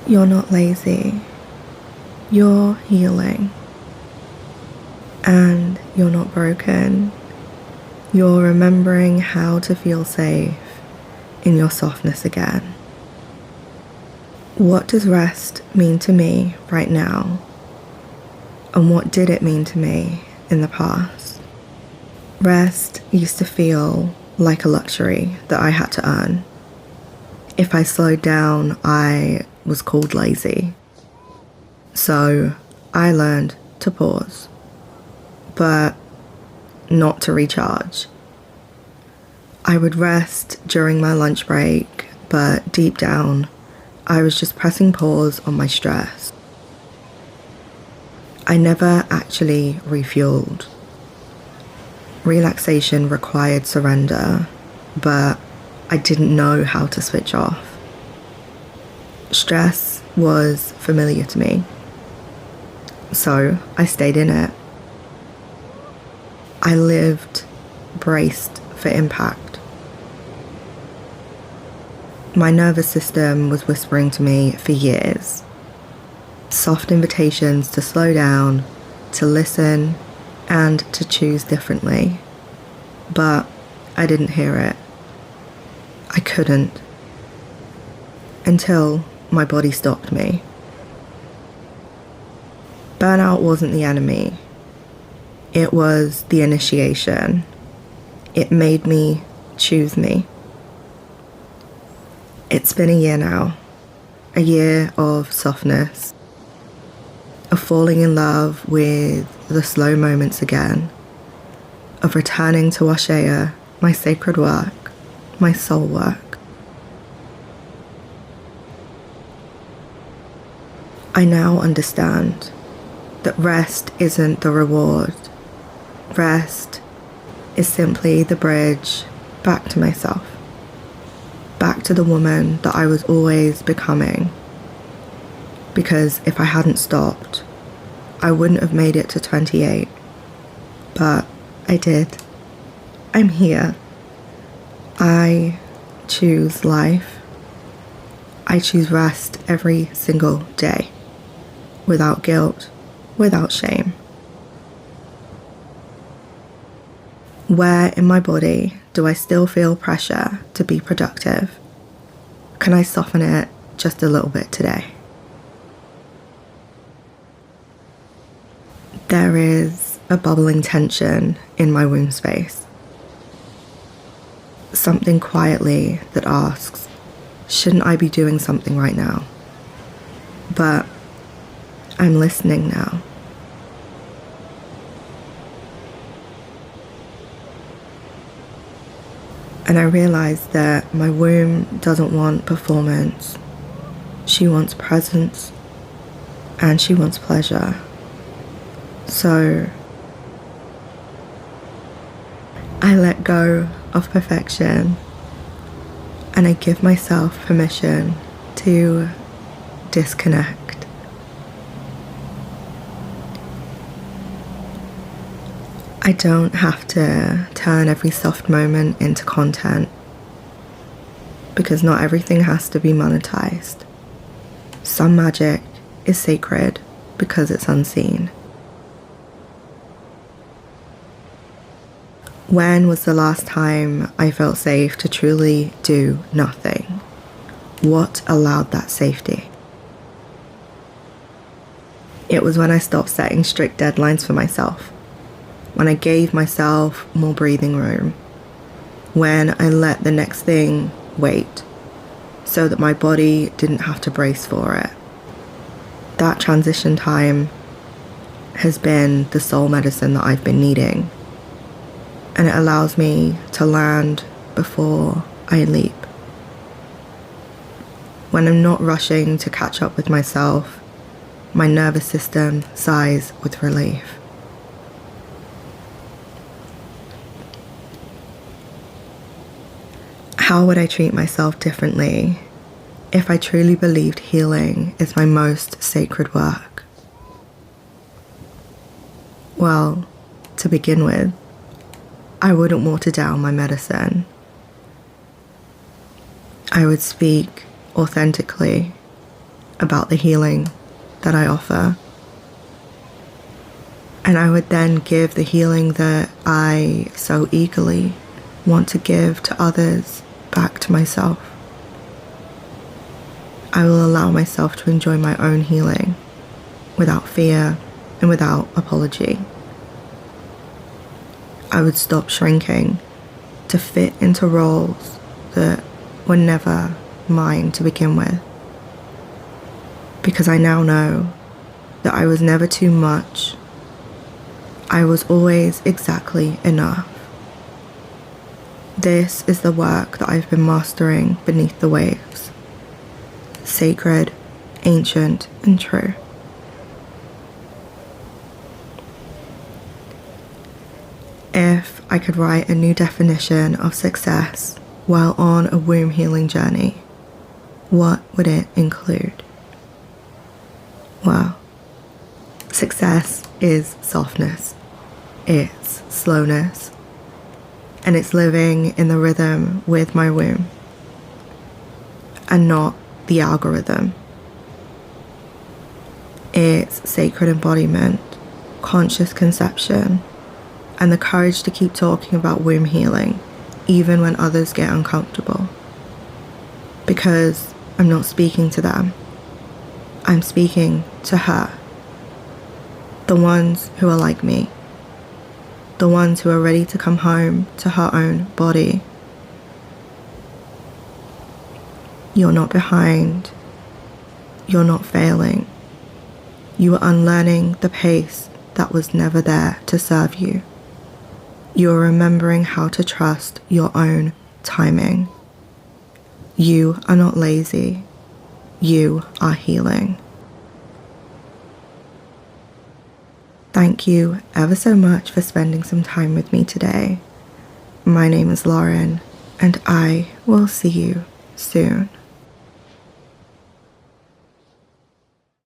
You're not lazy. You're healing. And you're not broken. You're remembering how to feel safe in your softness again. What does rest mean to me right now? And what did it mean to me in the past? Rest used to feel like a luxury that I had to earn. If I slowed down, I was called lazy. So I learned to pause, but not to recharge. I would rest during my lunch break, but deep down, I was just pressing pause on my stress. I never actually refueled. Relaxation required surrender, but I didn't know how to switch off. Stress was familiar to me, so I stayed in it. I lived braced for impact. My nervous system was whispering to me for years. Soft invitations to slow down, to listen, and to choose differently. But I didn't hear it. I couldn't. Until my body stopped me. Burnout wasn't the enemy. It was the initiation. It made me choose me. It's been a year now. A year of softness. Of falling in love with the slow moments again. Of returning to Washea, my sacred work, my soul work. I now understand that rest isn't the reward. Rest is simply the bridge back to myself. Back to the woman that I was always becoming. Because if I hadn't stopped, I wouldn't have made it to 28. But I did. I'm here. I choose life. I choose rest every single day. Without guilt, without shame. Where in my body do I still feel pressure to be productive? Can I soften it just a little bit today? There is a bubbling tension in my womb space. Something quietly that asks, shouldn't I be doing something right now? But I'm listening now. And I realize that my womb doesn't want performance. She wants presence and she wants pleasure. So I let go of perfection and I give myself permission to disconnect. I don't have to turn every soft moment into content because not everything has to be monetized. Some magic is sacred because it's unseen. When was the last time I felt safe to truly do nothing? What allowed that safety? It was when I stopped setting strict deadlines for myself. When I gave myself more breathing room, when I let the next thing wait so that my body didn't have to brace for it. That transition time has been the soul medicine that I've been needing, and it allows me to land before I leap. When I'm not rushing to catch up with myself, my nervous system sighs with relief. How would I treat myself differently if I truly believed healing is my most sacred work? Well, to begin with, I wouldn't water down my medicine. I would speak authentically. about the healing that I offer. And I would then give the healing that I so eagerly want to give to others back to myself. I will allow myself to enjoy my own healing without fear and without apology. I would stop shrinking to fit into roles that were never mine to begin with. Because I now know that I was never too much. I was always exactly enough. This is the work that I've been mastering beneath the waves. Sacred, ancient, and true. If I could write a new definition of success while on a womb healing journey, what would it include? Well, success is softness, it's slowness, and it's living in the rhythm with my womb, and not the algorithm. It's sacred embodiment, conscious conception, and the courage to keep talking about womb healing, even when others get uncomfortable. Because I'm not speaking to them, I'm speaking to her. The ones who are like me. The ones who are ready to come home to her own body. You're not behind. You're not failing. You are unlearning the pace that was never there to serve you. You are remembering how to trust your own timing. You are not lazy. You are healing. Thank you ever so much for spending some time with me today. My name is Lauren, and I will see you soon.